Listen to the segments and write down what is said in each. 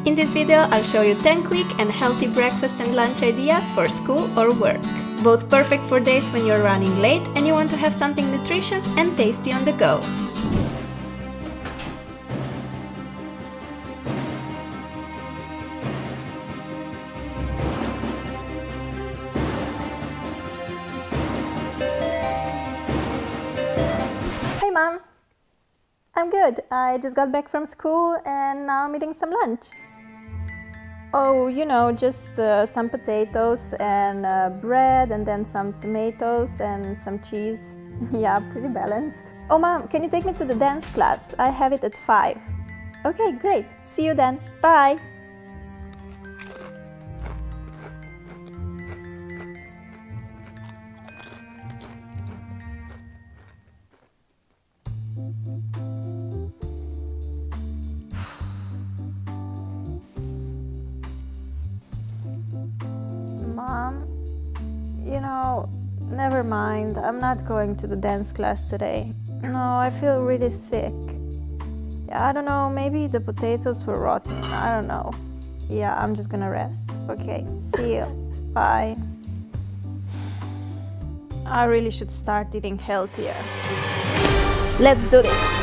In this video, I'll show you 10 quick and healthy breakfast and lunch ideas for school or work. Both perfect for days when you're running late and you want to have something nutritious and tasty on the go. Hey Mom! I'm good. I just got back from school and now I'm eating some lunch. Oh, you know, just some potatoes and bread and then some tomatoes and some cheese. Yeah, pretty balanced. Oh Mom, can you take me to the dance class? I have it at 5. Okay, great. See you then. Bye! Mom, you know, never mind. I'm not going to the dance class today. No, I feel really sick. Yeah, I don't know, maybe the potatoes were rotten. I don't know. Yeah, I'm just gonna rest. Okay, see you. Bye. I really should start eating healthier. Let's do this.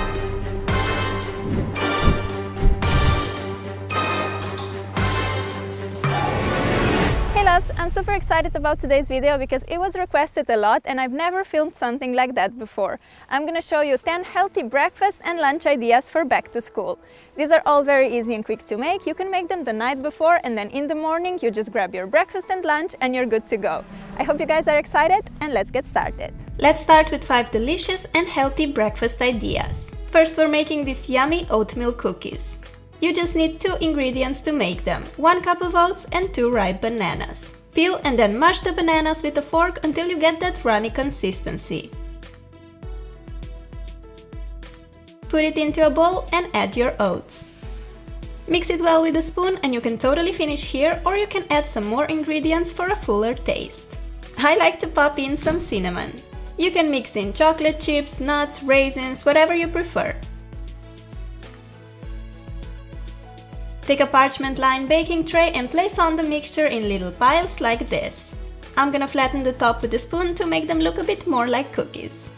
Hey loves, I'm super excited about today's video because it was requested a lot and I've never filmed something like that before. I'm gonna show you 10 healthy breakfast and lunch ideas for back to school. These are all very easy and quick to make. You can make them the night before and then in the morning you just grab your breakfast and lunch and you're good to go. I hope you guys are excited and let's get started. Let's start with 5 delicious and healthy breakfast ideas. First, we're making these yummy oatmeal cookies. You just need 2 ingredients to make them, 1 cup of oats and 2 ripe bananas. Peel and then mash the bananas with a fork until you get that runny consistency. Put it into a bowl and add your oats. Mix it well with a spoon and you can totally finish here, or you can add some more ingredients for a fuller taste. I like to pop in some cinnamon. You can mix in chocolate chips, nuts, raisins, whatever you prefer. Take a parchment-lined baking tray and place on the mixture in little piles like this. I'm gonna flatten the top with a spoon to make them look a bit more like cookies.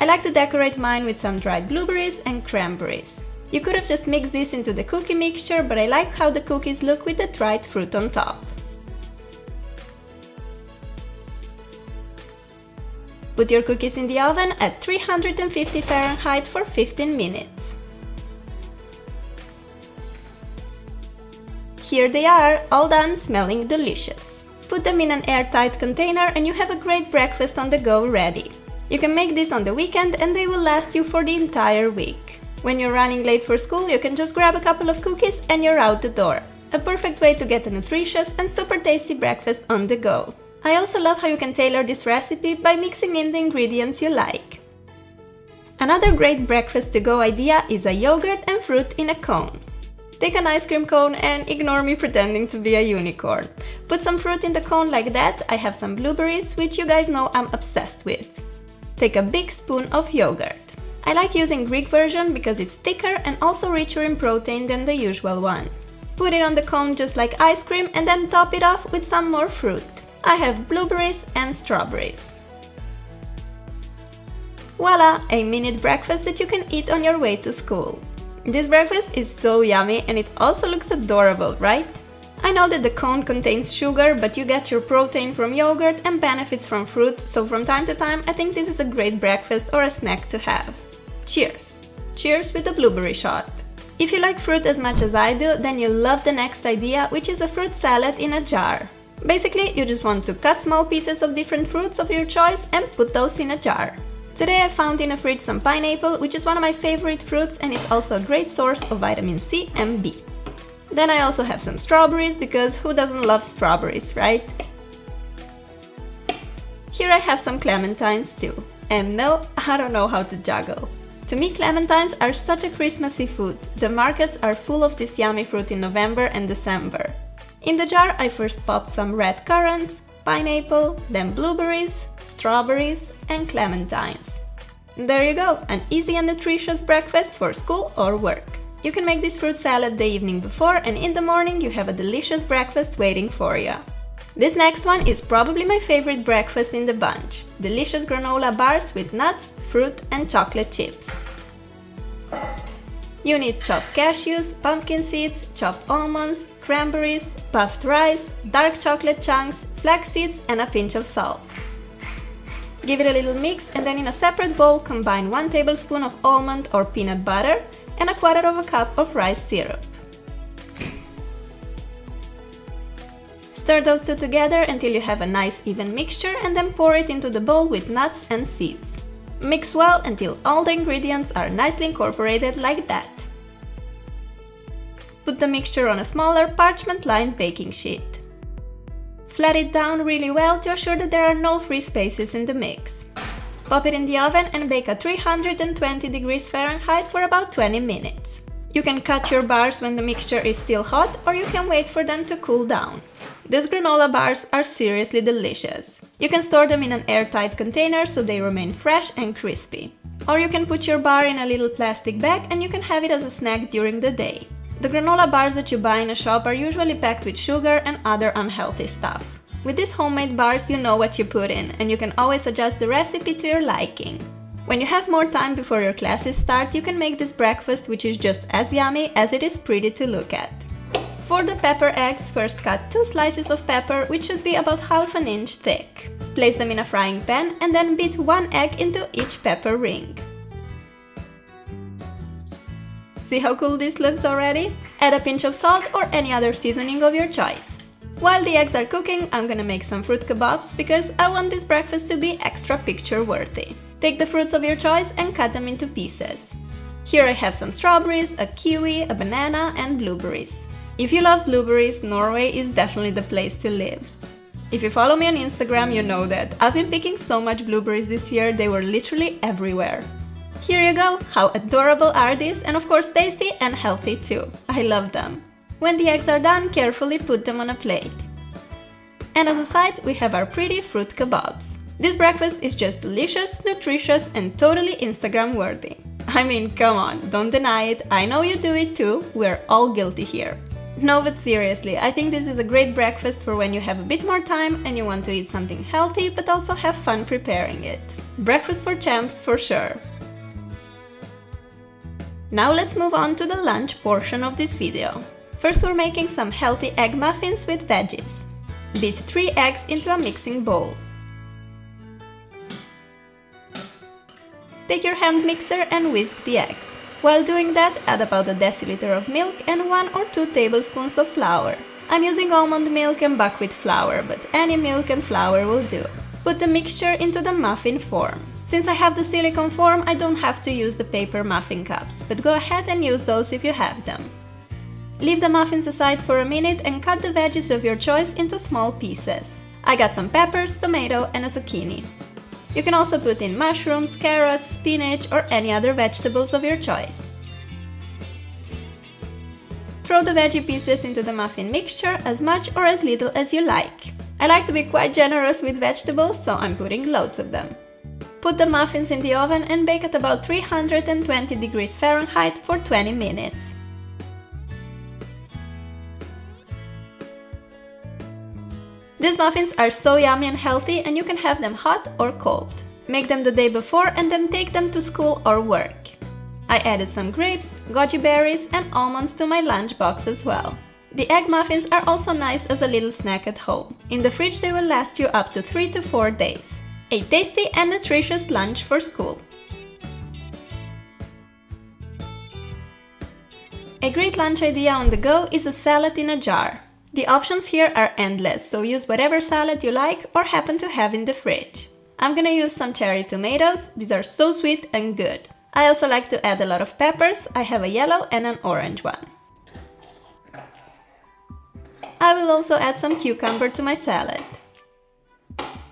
I like to decorate mine with some dried blueberries and cranberries. You could have just mixed this into the cookie mixture, but I like how the cookies look with the dried fruit on top. Put your cookies in the oven at 350 Fahrenheit for 15 minutes. Here they are, all done, smelling delicious. Put them in an airtight container and you have a great breakfast on the go ready. You can make this on the weekend and they will last you for the entire week. When you're running late for school, you can just grab a couple of cookies and you're out the door. A perfect way to get a nutritious and super tasty breakfast on the go. I also love how you can tailor this recipe by mixing in the ingredients you like. Another great breakfast to go idea is a yogurt and fruit in a cone. Take an ice cream cone and ignore me pretending to be a unicorn. Put some fruit in the cone like that. I have some blueberries, which you guys know I'm obsessed with. Take a big spoon of yogurt. I like using Greek version because it's thicker and also richer in protein than the usual one. Put it on the cone just like ice cream and then top it off with some more fruit. I have blueberries and strawberries. Voila! A minute breakfast that you can eat on your way to school. This breakfast is so yummy and it also looks adorable, right? I know that the cone contains sugar, but you get your protein from yogurt and benefits from fruit, so from time to time I think this is a great breakfast or a snack to have. Cheers! Cheers with a blueberry shot! If you like fruit as much as I do, then you'll love the next idea, which is a fruit salad in a jar. Basically, you just want to cut small pieces of different fruits of your choice and put those in a jar. Today I found in a fridge some pineapple, which is one of my favorite fruits and it's also a great source of vitamin C and B. Then I also have some strawberries, because who doesn't love strawberries, right? Here I have some clementines too. And no, I don't know how to juggle. To me, clementines are such a Christmassy food. The markets are full of this yummy fruit in November and December. In the jar I first popped some red currants, pineapple, then blueberries, strawberries and clementines. There you go, an easy and nutritious breakfast for school or work. You can make this fruit salad the evening before, and in the morning you have a delicious breakfast waiting for you. This next one is probably my favorite breakfast in the bunch. Delicious granola bars with nuts, fruit and chocolate chips. You need chopped cashews, pumpkin seeds, chopped almonds, cranberries, puffed rice, dark chocolate chunks, flax seeds and a pinch of salt. Give it a little mix and then in a separate bowl combine 1 tablespoon of almond or peanut butter and 1/4 cup of rice syrup. Stir those two together until you have a nice even mixture and then pour it into the bowl with nuts and seeds. Mix well until all the ingredients are nicely incorporated like that. Put the mixture on a smaller parchment-lined baking sheet. Flat it down really well to assure that there are no free spaces in the mix. Pop it in the oven and bake at 320 degrees Fahrenheit for about 20 minutes. You can cut your bars when the mixture is still hot, or you can wait for them to cool down. These granola bars are seriously delicious. You can store them in an airtight container so they remain fresh and crispy. Or you can put your bar in a little plastic bag and you can have it as a snack during the day. The granola bars that you buy in a shop are usually packed with sugar and other unhealthy stuff. With these homemade bars, you know what you put in, and you can always adjust the recipe to your liking. When you have more time before your classes start, you can make this breakfast, which is just as yummy as it is pretty to look at. For the pepper eggs, first cut 2 slices of pepper, which should be about 1/2 inch thick. Place them in a frying pan and then beat 1 egg into each pepper ring. See how cool this looks already? Add a pinch of salt or any other seasoning of your choice. While the eggs are cooking, I'm gonna make some fruit kebabs because I want this breakfast to be extra picture-worthy. Take the fruits of your choice and cut them into pieces. Here I have some strawberries, a kiwi, a banana and blueberries. If you love blueberries, Norway is definitely the place to live. If you follow me on Instagram, you know that I've been picking so much blueberries this year, they were literally everywhere. Here you go! How adorable are these, and of course tasty and healthy too. I love them. When the eggs are done, carefully put them on a plate. And as a side, we have our pretty fruit kebabs. This breakfast is just delicious, nutritious and totally Instagram worthy. I mean, come on, don't deny it, I know you do it too, we're all guilty here. No, but seriously, I think this is a great breakfast for when you have a bit more time and you want to eat something healthy but also have fun preparing it. Breakfast for champs for sure. Now let's move on to the lunch portion of this video. First we're making some healthy egg muffins with veggies. Beat 3 eggs into a mixing bowl. Take your hand mixer and whisk the eggs. While doing that, add about a deciliter of milk and 1 or 2 tablespoons of flour. I'm using almond milk and buckwheat flour, but any milk and flour will do. Put the mixture into the muffin form. Since I have the silicone form, I don't have to use the paper muffin cups, but go ahead and use those if you have them. Leave the muffins aside for a minute and cut the veggies of your choice into small pieces. I got some peppers, tomato and a zucchini. You can also put in mushrooms, carrots, spinach or any other vegetables of your choice. Throw the veggie pieces into the muffin mixture as much or as little as you like. I like to be quite generous with vegetables, so I'm putting loads of them. Put the muffins in the oven and bake at about 320 degrees Fahrenheit for 20 minutes. These muffins are so yummy and healthy, and you can have them hot or cold. Make them the day before and then take them to school or work. I added some grapes, goji berries and almonds to my lunchbox as well. The egg muffins are also nice as a little snack at home. In the fridge they will last you up to 3 to 4 days. A tasty and nutritious lunch for school. A great lunch idea on the go is a salad in a jar. The options here are endless, so use whatever salad you like or happen to have in the fridge. I'm gonna use some cherry tomatoes, these are so sweet and good. I also like to add a lot of peppers, I have a yellow and an orange one. I will also add some cucumber to my salad.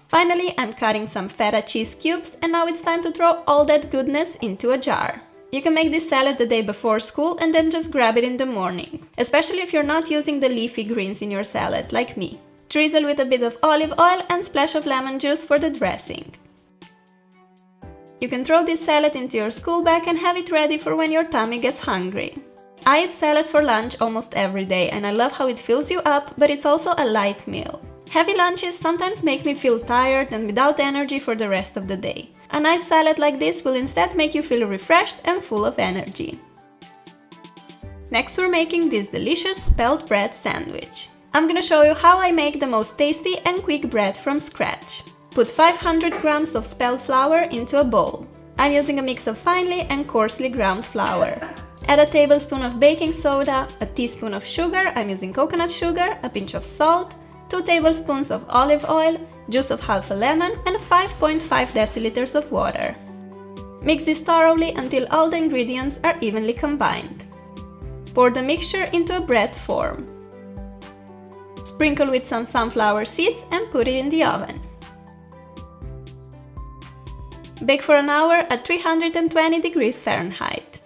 Finally, I'm cutting some feta cheese cubes and now it's time to throw all that goodness into a jar. You can make this salad the day before school and then just grab it in the morning, especially if you're not using the leafy greens in your salad like me. Drizzle with a bit of olive oil and splash of lemon juice for the dressing. You can throw this salad into your school bag and have it ready for when your tummy gets hungry. I eat salad for lunch almost every day and I love how it fills you up, but it's also a light meal. Heavy lunches sometimes make me feel tired and without energy for the rest of the day. A nice salad like this will instead make you feel refreshed and full of energy. Next we're making this delicious spelt bread sandwich. I'm gonna show you how I make the most tasty and quick bread from scratch. Put 500 grams of spelt flour into a bowl. I'm using a mix of finely and coarsely ground flour. Add a tablespoon of baking soda, a teaspoon of sugar, I'm using coconut sugar, a pinch of salt, 2 tablespoons of olive oil, juice of half a lemon, and 5.5 deciliters of water. Mix this thoroughly until all the ingredients are evenly combined. Pour the mixture into a bread form. Sprinkle with some sunflower seeds and put it in the oven. Bake for an hour at 320 degrees Fahrenheit.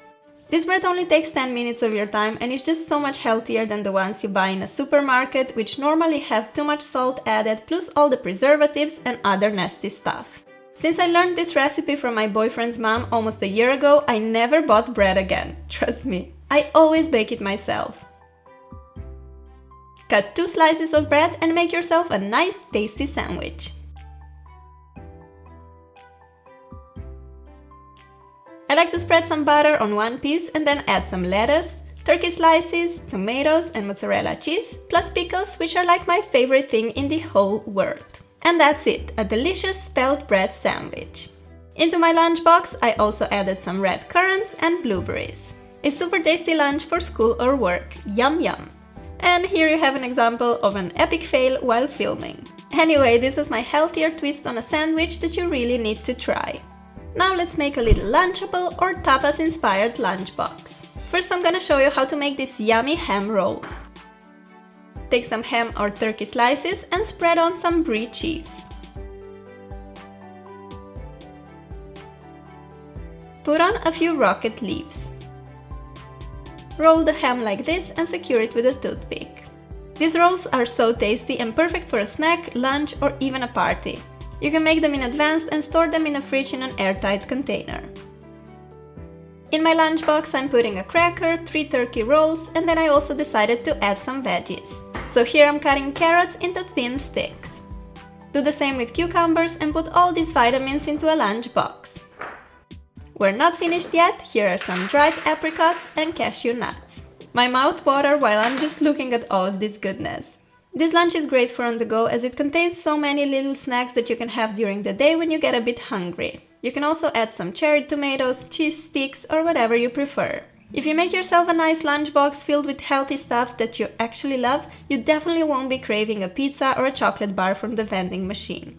This bread only takes 10 minutes of your time and is just so much healthier than the ones you buy in a supermarket, which normally have too much salt added plus all the preservatives and other nasty stuff. Since I learned this recipe from my boyfriend's mom almost a year ago, I never bought bread again. Trust me, I always bake it myself. Cut 2 slices of bread and make yourself a nice tasty sandwich. I like to spread some butter on one piece and then add some lettuce, turkey slices, tomatoes and mozzarella cheese, plus pickles, which are like my favorite thing in the whole world. And that's it, a delicious spelt bread sandwich. Into my lunchbox I also added some red currants and blueberries. A super tasty lunch for school or work, yum yum! And here you have an example of an epic fail while filming. Anyway, this was my healthier twist on a sandwich that you really need to try. Now let's make a little lunchable or tapas-inspired lunchbox. First I'm gonna show you how to make these yummy ham rolls. Take some ham or turkey slices and spread on some brie cheese. Put on a few rocket leaves. Roll the ham like this and secure it with a toothpick. These rolls are so tasty and perfect for a snack, lunch or even a party. You can make them in advance and store them in a fridge in an airtight container. In my lunchbox I'm putting a cracker, 3 turkey rolls, and then I also decided to add some veggies. So here I'm cutting carrots into thin sticks. Do the same with cucumbers and put all these vitamins into a lunchbox. We're not finished yet, here are some dried apricots and cashew nuts. My mouth waters while I'm just looking at all of this goodness. This lunch is great for on the go as it contains so many little snacks that you can have during the day when you get a bit hungry. You can also add some cherry tomatoes, cheese sticks or whatever you prefer. If you make yourself a nice lunchbox filled with healthy stuff that you actually love, you definitely won't be craving a pizza or a chocolate bar from the vending machine.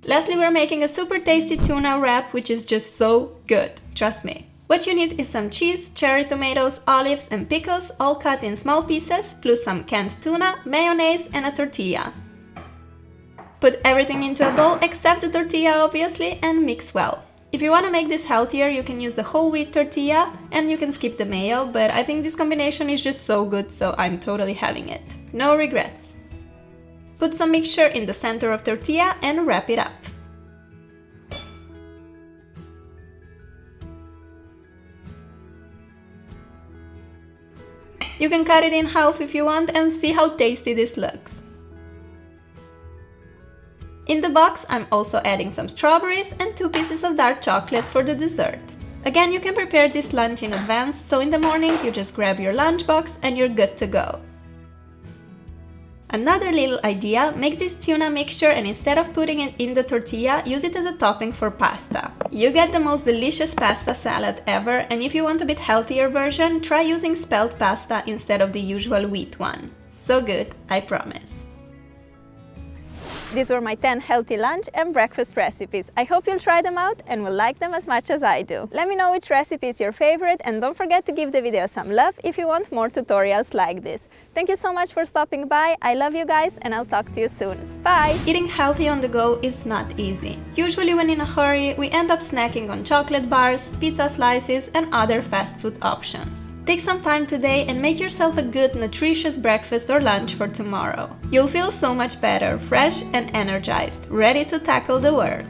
Lastly, we're making a super tasty tuna wrap which is just so good, trust me. What you need is some cheese, cherry tomatoes, olives and pickles all cut in small pieces, plus some canned tuna, mayonnaise and a tortilla. Put everything into a bowl except the tortilla obviously and mix well. If you want to make this healthier you can use the whole wheat tortilla and you can skip the mayo, but I think this combination is just so good so I'm totally having it. No regrets. Put some mixture in the center of tortilla and wrap it up. You can cut it in half if you want and see how tasty this looks. In the box I'm also adding some strawberries and 2 pieces of dark chocolate for the dessert. Again, you can prepare this lunch in advance, so in the morning you just grab your lunchbox and you're good to go. Another little idea, make this tuna mixture and instead of putting it in the tortilla, use it as a topping for pasta. You get the most delicious pasta salad ever, and if you want a bit healthier version, try using spelt pasta instead of the usual wheat one. So good, I promise. These were my 10 healthy lunch and breakfast recipes. I hope you'll try them out and will like them as much as I do. Let me know which recipe is your favorite and don't forget to give the video some love if you want more tutorials like this. Thank you so much for stopping by. I love you guys and I'll talk to you soon. Bye! Eating healthy on the go is not easy. Usually when in a hurry, we end up snacking on chocolate bars, pizza slices and other fast food options. Take some time today and make yourself a good, nutritious breakfast or lunch for tomorrow. You'll feel so much better, fresh and energized, ready to tackle the world.